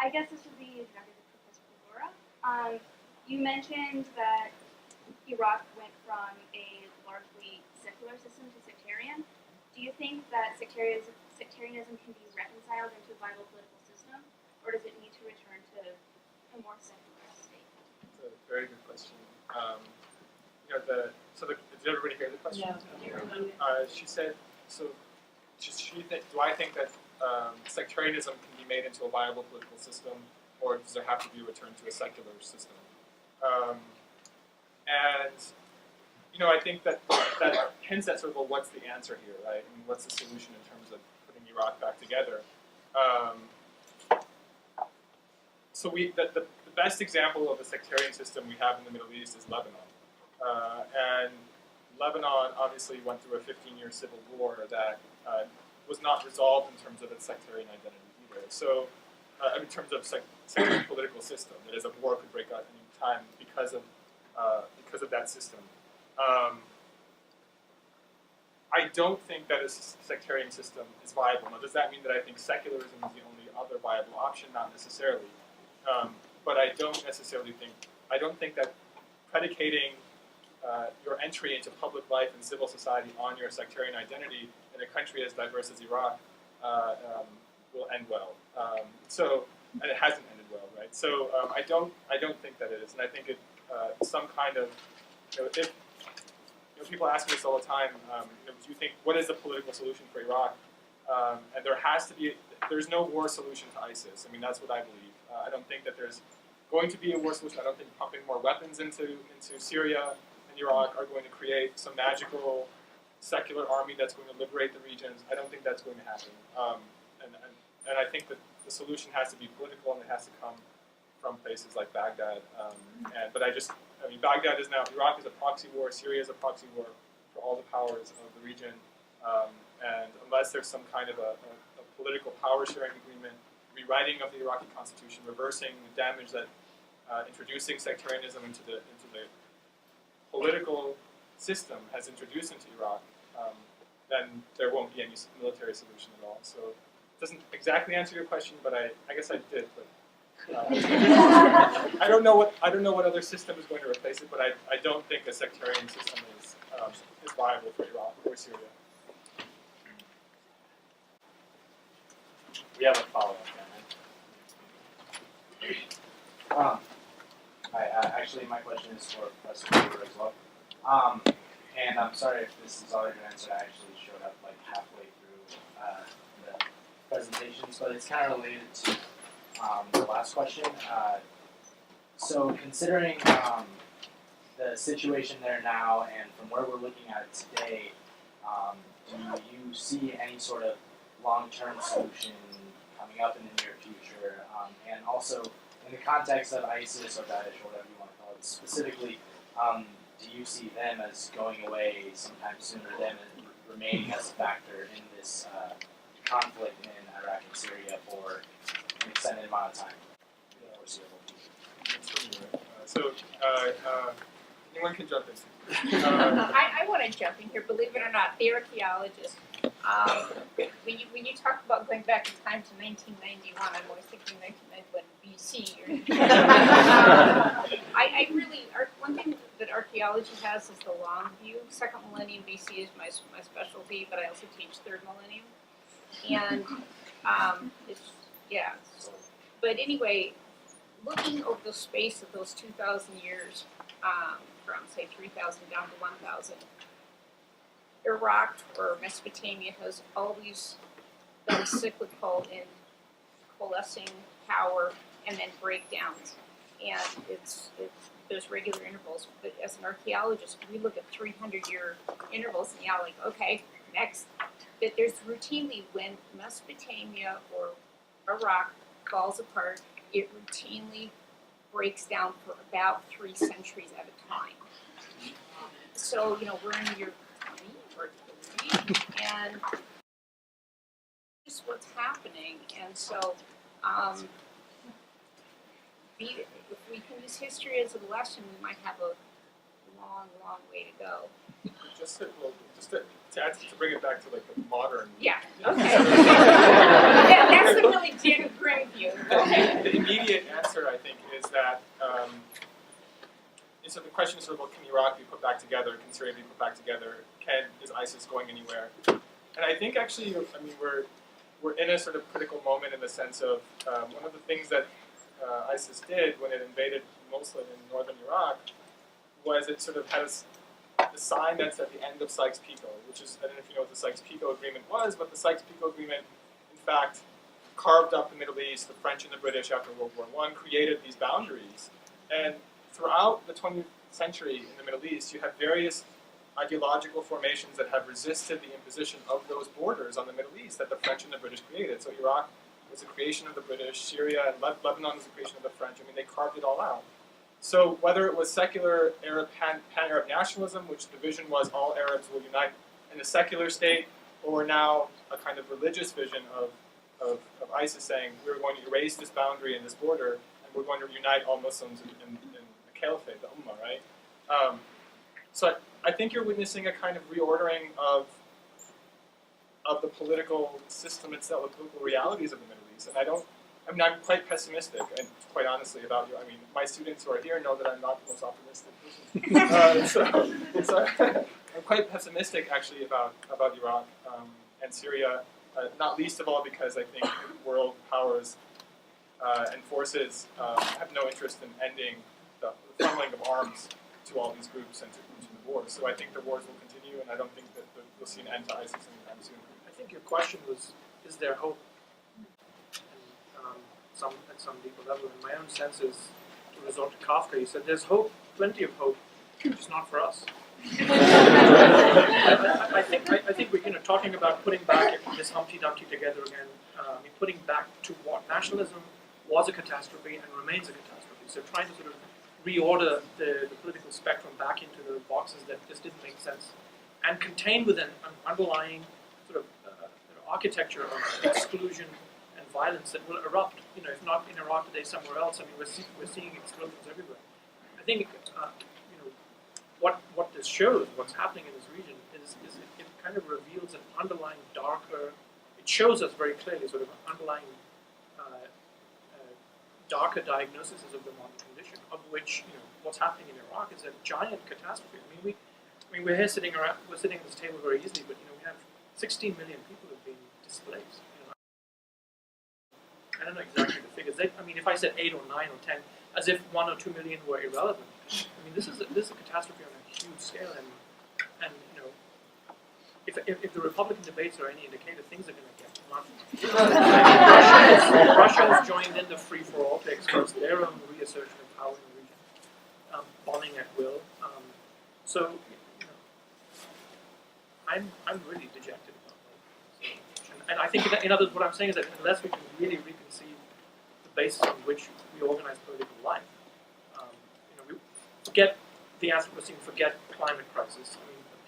I guess this would be directed to Professor Bahoora. You mentioned that Iraq went from a largely secular system to sectarian. Do you think that sectarianism can be reconciled into a viable political system, or does it need to return to a more secular state? That's a very good question. Did everybody hear the question? Yeah. She said, do I think that sectarianism can be made into a viable political system, or does there have to be a return to a secular system? I think that hints at sort of, well, what's the answer here, right? I mean, what's the solution in terms of putting Iraq back together? The best example of a sectarian system we have in the Middle East is Lebanon. And Lebanon obviously went through a 15-year civil war that was not resolved in terms of its sectarian identity either. So, in terms of sectarian political system, that is, a war could break out at any time because of that system. I don't think that a sectarian system is viable. Now, does that mean that I think secularism is the only other viable option? Not necessarily. But I don't think that predicating your entry into public life and civil society on your sectarian identity in a country as diverse as Iraq will end well. And it hasn't ended well, right? So I don't think that it is, and I think some kind of, if people ask me this all the time, do you think, what is the political solution for Iraq? And there's no war solution to ISIS. I mean, that's what I believe. I don't think that there's going to be a war solution. I don't think pumping more weapons into Syria and Iraq are going to create some magical secular army that's going to liberate the regions. I don't think that's going to happen. And I think that the solution has to be political, and it has to come from places like Baghdad. Baghdad is now, Iraq is a proxy war, Syria is a proxy war for all the powers of the region. And unless there's some kind of a political power sharing agreement, rewriting of the Iraqi constitution, reversing the damage that introducing sectarianism into the political system has introduced into Iraq, then there won't be any military solution at all. So it doesn't exactly answer your question, but I guess I did. But I don't know what other system is going to replace it, but I don't think a sectarian system is viable for Iraq or Syria. We have a follow-up, actually, my question is for Professor Bahoora as well. And I'm sorry if this has already been answered. I actually showed up like halfway through the presentations, but it's kind of related to the last question. So considering the situation there now and from where we're looking at it today, do you see any sort of long-term solution coming up in the near future? And also, in the context of ISIS or Daesh or whatever you want to call it, specifically, do you see them as going away sometime sooner, them remaining as a factor in this conflict in Iraq and Syria for an extended amount of time? Anyone can jump in. I want to jump in here, believe it or not, the archaeologist. When you talk about going back in time to 1991, I'm always thinking 1991 BC. One thing that archaeology has is the long view. Second millennium BC is my specialty, but I also teach third millennium. And But anyway, looking over the space of those 2,000 years, from say 3,000 down to 1,000, Iraq or Mesopotamia has always been cyclical in coalescing power and then breakdowns, and there's regular intervals. But as an archaeologist, we look at 300-year intervals, and like, okay, next. But there's routinely, when Mesopotamia or Iraq falls apart, it routinely breaks down for about 3 centuries at a time. So, we're in year 20 or 30, and just what's happening. And so, if we can use history as a lesson, we might have a long, long way to go. Just to bring it back to like the modern. Yeah. Okay. That's the really grim view. Okay. the immediate answer, I think, is that so the question is sort of, well, can Iraq be put back together? Can Syria be put back together? Is ISIS going anywhere? And I think actually, I mean, we're in a sort of critical moment in the sense of one of the things that ISIS did when it invaded Mosul in northern Iraq was it sort of had a sign that's at the end of Sykes-Picot, which is, I don't know if you know what the Sykes-Picot Agreement was, but the Sykes-Picot Agreement, in fact, carved up the Middle East. The French and the British after World War I created these boundaries. And throughout the 20th century in the Middle East, you have various ideological formations that have resisted the imposition of those borders on the Middle East that the French and the British created. So Iraq was a creation of the British, Syria and Lebanon was a creation of the French. I mean, they carved it all out. So whether it was secular Arab pan-Arab nationalism, which the vision was all Arabs will unite in a secular state, or now a kind of religious vision of ISIS saying we're going to erase this boundary and this border, and we're going to unite all Muslims in a caliphate, the Ummah, right? So I think you're witnessing a kind of reordering of the political system itself, the political realities of the Middle East. And I'm quite pessimistic, and quite honestly, about you. I mean, my students who are here know that I'm not the most optimistic person. So I'm quite pessimistic, actually, about Iraq and Syria, not least of all because I think world powers and forces have no interest in ending the funneling of arms to all these groups and to the wars. So I think the wars will continue, and I don't think that we'll see an end to ISIS anytime soon. I think your question was, is there hope? And at some deeper level, and my own sense is, to resort to Kafka, he said, there's hope, plenty of hope, just not for us. I think we're talking about putting back this Humpty Dumpty together again, putting back to what nationalism was a catastrophe and remains a catastrophe. So trying to sort of reorder the political spectrum back into the boxes that just didn't make sense, and contain within an underlying sort of architecture of exclusion and violence that will erupt. If not in Iraq today, somewhere else. I mean, we're seeing explosions everywhere. I think what this shows, what's happening in this region, is it kind of reveals an underlying darker. It shows us very clearly sort of an underlying darker diagnosis of the modern condition, of which what's happening in Iraq is a giant catastrophe. We're here sitting at this table very easily, but we have 16 million people who have been displaced. I don't know exactly the figures. If I said 8 or 9 or 10, as if 1 or 2 million were irrelevant. This is a catastrophe on a huge scale, and if the Republican debates are any indicator, things are going to get rough. Russia has joined in the free-for-all to express their own reassertion of power in the region, bombing at will. So I'm really dejected about that. And I think, in other words, what I'm saying is that unless we can really reconceive the basis on which we organize political life, we forget the Anthropocene, forget climate crisis. The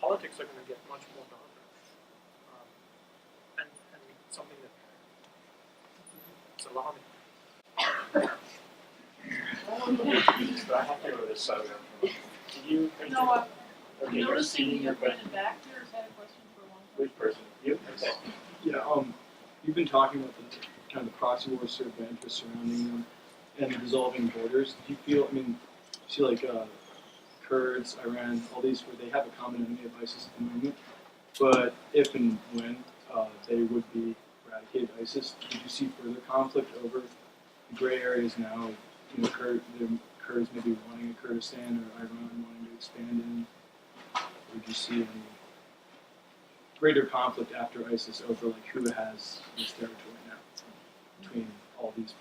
politics are going to get much more darker, and something that's alarming. But I have to go to this side of it. You noticing your question back there? Is that a question for one person? Which person? You? Okay. Yeah, you've been talking about the kind of the proxy wars sort of interests surrounding them and dissolving borders. Do you feel, see like Kurds, Iran, all these, where they have a common enemy of ISIS at the moment, but if and when they would be eradicated ISIS, would you see further conflict over the gray areas now, the Kurds maybe wanting a Kurdistan or Iran wanting to expand in? Or would you see any greater conflict after ISIS over like who has this territory now between all these?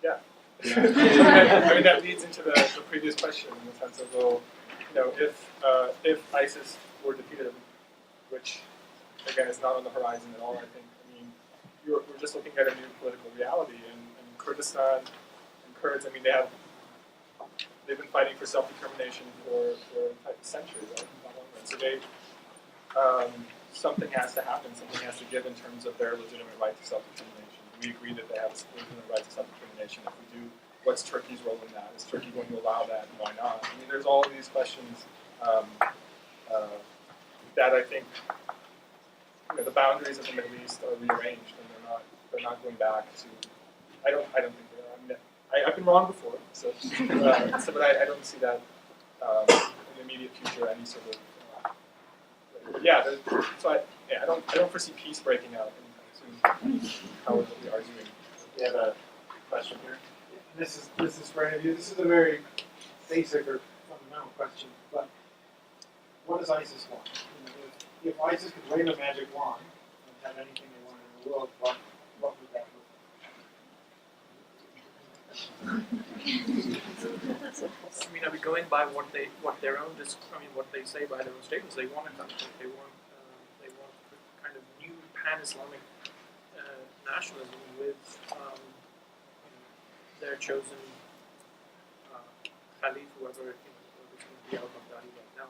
Yeah. That leads into the previous question in the sense of, well, if ISIS were defeated, which again is not on the horizon at all, I think. We're just looking at a new political reality, and Kurdistan and Kurds. They've been fighting for self-determination for centuries, right? So something has to happen. Something has to give in terms of their legitimate right to self-determination. We agree that they have a legitimate right to self-determination. If we do, what's Turkey's role in that? Is Turkey going to allow that, and why not? There's all of these questions that I think the boundaries of the Middle East are rearranged, and they're not going back to. I don't think they are. I mean, I've been wrong before, so but I don't see that in the immediate future any sort of. I don't foresee peace breaking out anytime soon. How will we arguing? You have a question here? This is for any of you. This is a very basic or fundamental question, but what does ISIS want? If ISIS could wave a magic wand and have anything they wanted in the world, what would that look I mean, are we going by what they say by their own statements? They want a country. They want kind of new pan-Islamic nationalism with their chosen Khalif, whoever is going to be al-Baghdadi right now,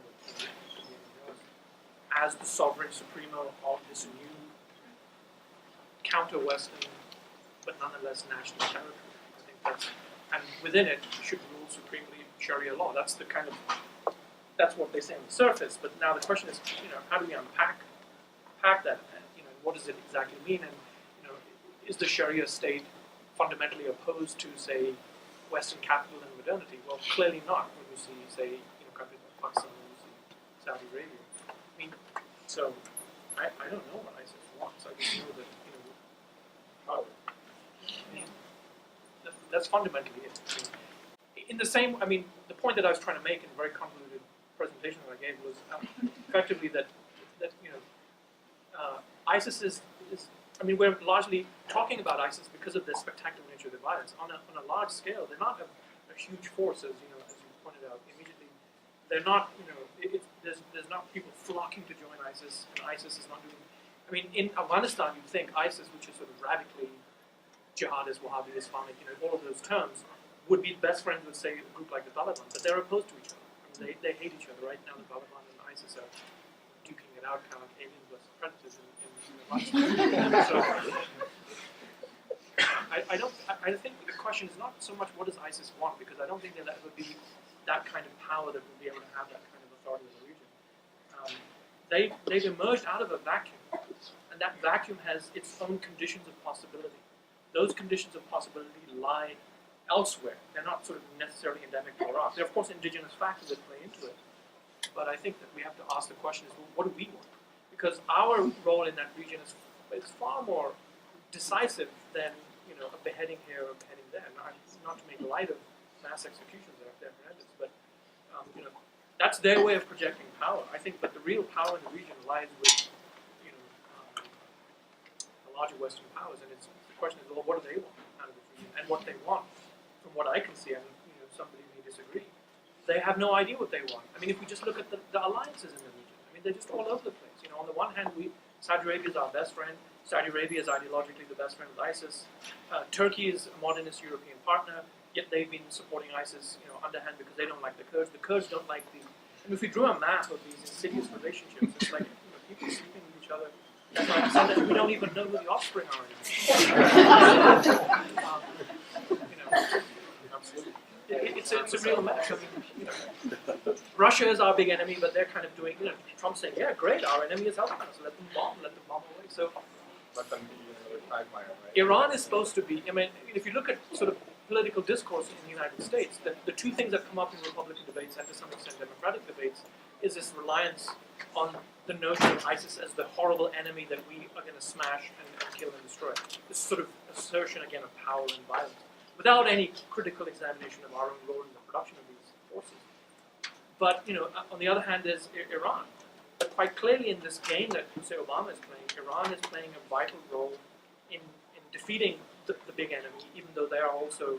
as the sovereign supremo of this new counter-Western, but nonetheless national territory. I think that's, and within it should rule supremely Sharia law. That's what they say on the surface. But now the question is, how do we unpack that? What does it exactly mean? And is the Sharia state fundamentally opposed to, say, Western capital and modernity? Well, clearly not. When you see, say, countries like Pakistan, when you see Saudi Arabia. I mean, so I don't know what ISIS wants. I just know that power. That's fundamentally it. In the same, the point that I was trying to make in a very convoluted presentation that I gave was effectively that ISIS is. We're largely talking about ISIS because of the spectacular nature of the violence. On a large scale, they're not a huge force, as you pointed out immediately. They're not, there's not people flocking to join ISIS, and ISIS is not doing. In Afghanistan, you'd think ISIS, which is sort of radically jihadist, Wahhabi, Islamic, all of those terms, would be best friends with, say, a group like the Taliban, but they're opposed to each other. They hate each other right now. The Taliban and ISIS are duking it out, kind of like aliens versus predators in so, I think the question is not so much what does ISIS want, because I don't think that would be that kind of power that would be able to have that kind of authority in the region. They've emerged out of a vacuum, and that vacuum has its own conditions of possibility. Those conditions of possibility lie elsewhere. They're not sort of necessarily endemic to Iraq. There are, of course, indigenous factors that play into it, but I think that we have to ask the question is, well, what do we want? Because our role in that region is far more decisive than a beheading here or a beheading there. Not to make light of mass executions that are there horrendous, but that's their way of projecting power. I think, but the real power in the region lies with the larger Western powers, and the question is, well, what do they want out of this region, and what they want, from what I can see, and somebody may disagree, they have no idea what they want. If we just look at the alliances in the region, they're just all over the place. On the one hand, Saudi Arabia is our best friend. Saudi Arabia is ideologically the best friend of ISIS. Turkey is a modernist European partner, yet they've been supporting ISIS, underhand because they don't like the Kurds. The Kurds don't like the. If we drew a map of these insidious relationships, it's like people sleeping with each other. That's why I said that we don't even know who the offspring are anymore. Absolutely. It's a real mess. Russia is our big enemy, but they're kind of doing, Trump's saying, yeah, great, our enemy is helping us, let them bomb away. So Let them be another quagmire, right? Iran is supposed to be, if you look at sort of political discourse in the United States, the two things that come up in Republican debates and to some extent Democratic debates is this reliance on the notion of ISIS as the horrible enemy that we are going to smash and kill and destroy. This sort of assertion, again, of power and violence, without any critical examination of our own role in the production of these forces. But, on the other hand, there's Iran. But quite clearly in this game that, say, Obama is playing, Iran is playing a vital role in defeating the big enemy, even though they are also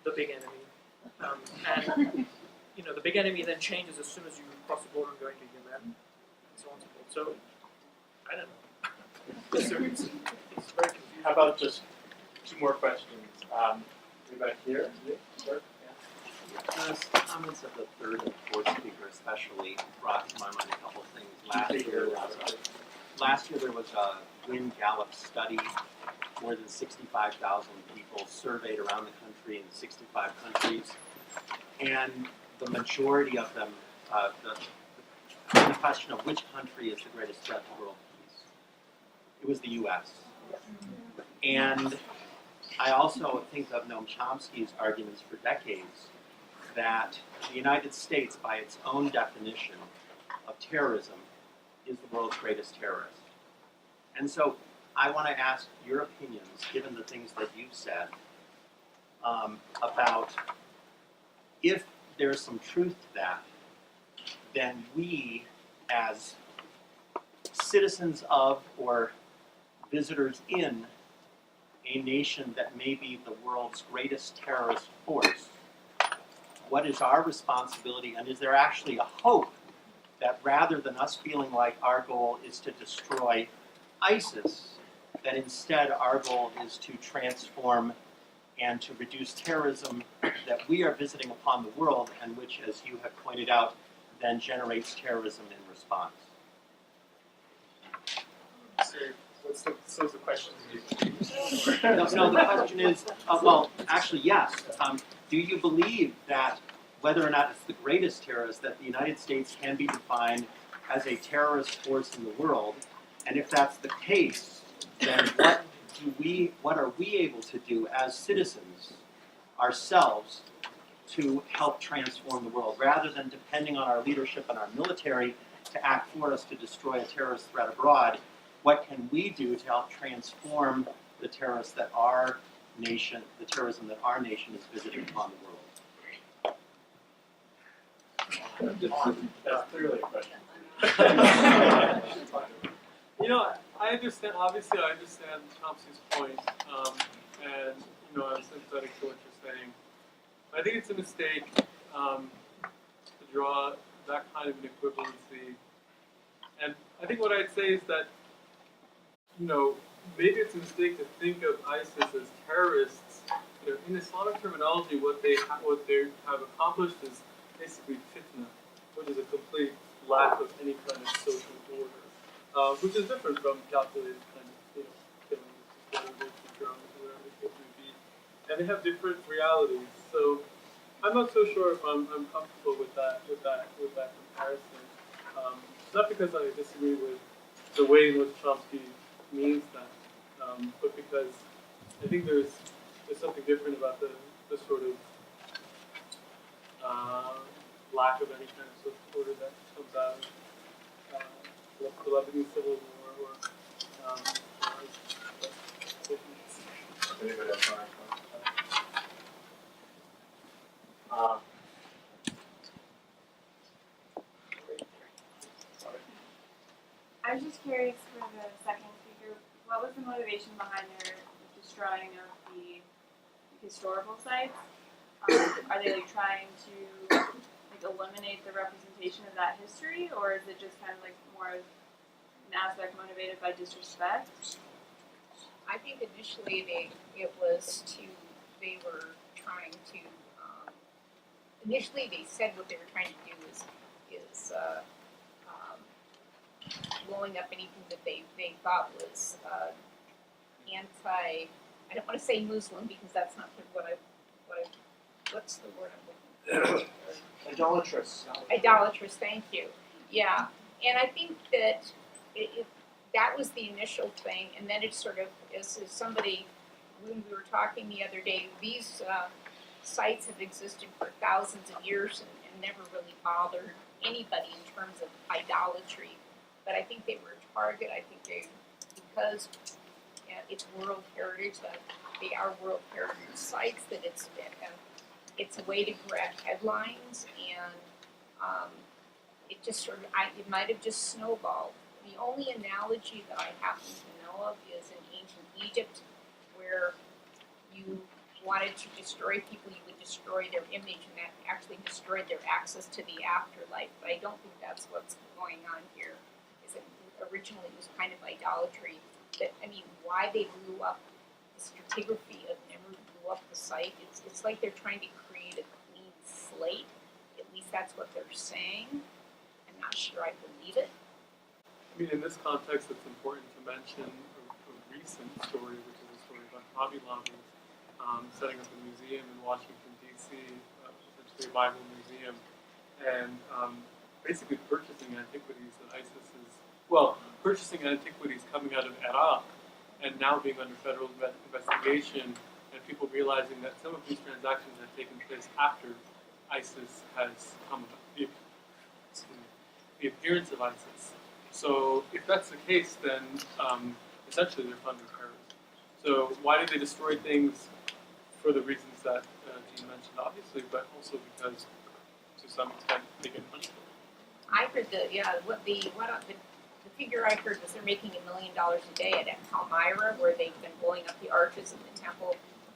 the big enemy. And the big enemy then changes as soon as you cross the border and go into Yemen, and so on and so forth. So, I don't know. It's very confusing. How about just two more questions? Back here? Sure. Comments of the third and fourth speaker especially brought to my mind a couple of things. Last year there was a Wynn Gallup study, more than 65,000 people surveyed around the country in 65 countries, and the majority of them, the question of which country is the greatest threat to world peace, it was the U.S. And I also think of Noam Chomsky's arguments for decades that the United States, by its own definition of terrorism, is the world's greatest terrorist. And so I want to ask your opinions, given the things that you've said, about if there's some truth to that, then we, as citizens of or visitors in a nation that may be the world's greatest terrorist force, what is our responsibility, and is there actually a hope that rather than us feeling like our goal is to destroy ISIS, that instead our goal is to transform and to reduce terrorism that we are visiting upon the world, and which, as you have pointed out, then generates terrorism in response? So the question No, the question is, well, actually, yes. Do you believe that whether or not it's the greatest terrorist, that the United States can be defined as a terrorist force in the world? And if that's the case, then what are we able to do as citizens ourselves to help transform the world, rather than depending on our leadership and our military to act for us to destroy a terrorist threat abroad? What can we do to help transform the terrorism that our nation is visiting upon the world? That's clearly a question. I understand. Obviously, I understand Chomsky's point, and I'm sympathetic to what you're saying. I think it's a mistake to draw that kind of an equivalency. And I think what I'd say is that, maybe it's a mistake to think of ISIS as terrorists. In Islamic terminology, what they have accomplished is basically fitna, which is a complete lack of any kind of social order, which is different from calculated kind of killing, whatever the case may be. And they have different realities. So I'm not so sure if I'm comfortable with that comparison. Not because I disagree with the way in which Chomsky means that, but because I think there's something different about the sort of lack of any kind of social order that comes out of the Lebanese Civil War or Anybody else want to I was just curious for the second speaker, what was the motivation behind their destroying of the historical sites? Are they trying to eliminate the representation of that history, or is it just kind of more of an aspect motivated by disrespect? I think initially they were trying to, initially they said what they were trying to do is blowing up anything that they thought was I don't want to say Muslim because that's not what's the word I'm looking for? Idolatrous. Idolatrous, thank you. Yeah, and I think that that was the initial thing, and then it sort of, as somebody, when we were talking the other day, these sites have existed for thousands of years and never really bothered anybody in terms of idolatry. But I think they were a target. I think because it's World Heritage, that they are World Heritage sites, that it's a way to grab headlines, and it just sort of, it might have just snowballed. The only analogy that I happen to know of is in ancient Egypt, where you wanted to destroy people, you would destroy their image, and that actually destroyed their access to the afterlife. But I don't think that's what's going on here. Is it originally it was kind of idolatry. Why they blew up the stratigraphy of Nimrud, blew up the site, it's like they're trying to create a clean slate. At least that's what they're saying. I'm not sure I believe it. In this context, it's important to mention a recent story, which is a story about Hobby Lobby setting up a museum in Washington, D.C., essentially a Bible museum, and basically purchasing antiquities that ISIS is, purchasing antiquities coming out of Iraq and now being under federal investigation, and people realizing that some of these transactions have taken place after ISIS has come about, the appearance of ISIS. So if that's the case, then essentially they're funding terrorism. So why do they destroy things? For the reasons that Jeanne mentioned, obviously, but also because to some extent they get money for it. I heard the figure I heard was they're making $1 million a day at Palmyra, where they've been blowing up the arches in the temple.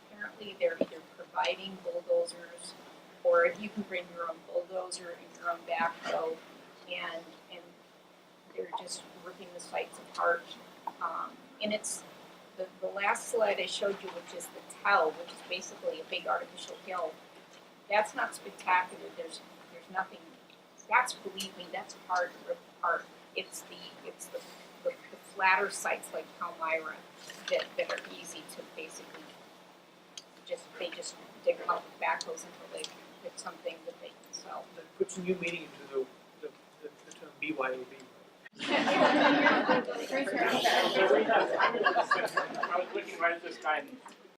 Apparently, they're either providing bulldozers, or if you can bring your own bulldozer and your own backhoe, and they're just ripping the sites apart. And it's the last slide I showed you, which is the tell, which is basically a big artificial hill. That's not spectacular. There's nothing. That's, believe me, that's hard to rip apart. It's the flatter sites like Palmyra that are easy to basically just dig them up with backhoes until they get something that they can sell. That puts a new meaning into the term BYOB. I was looking right at this guy and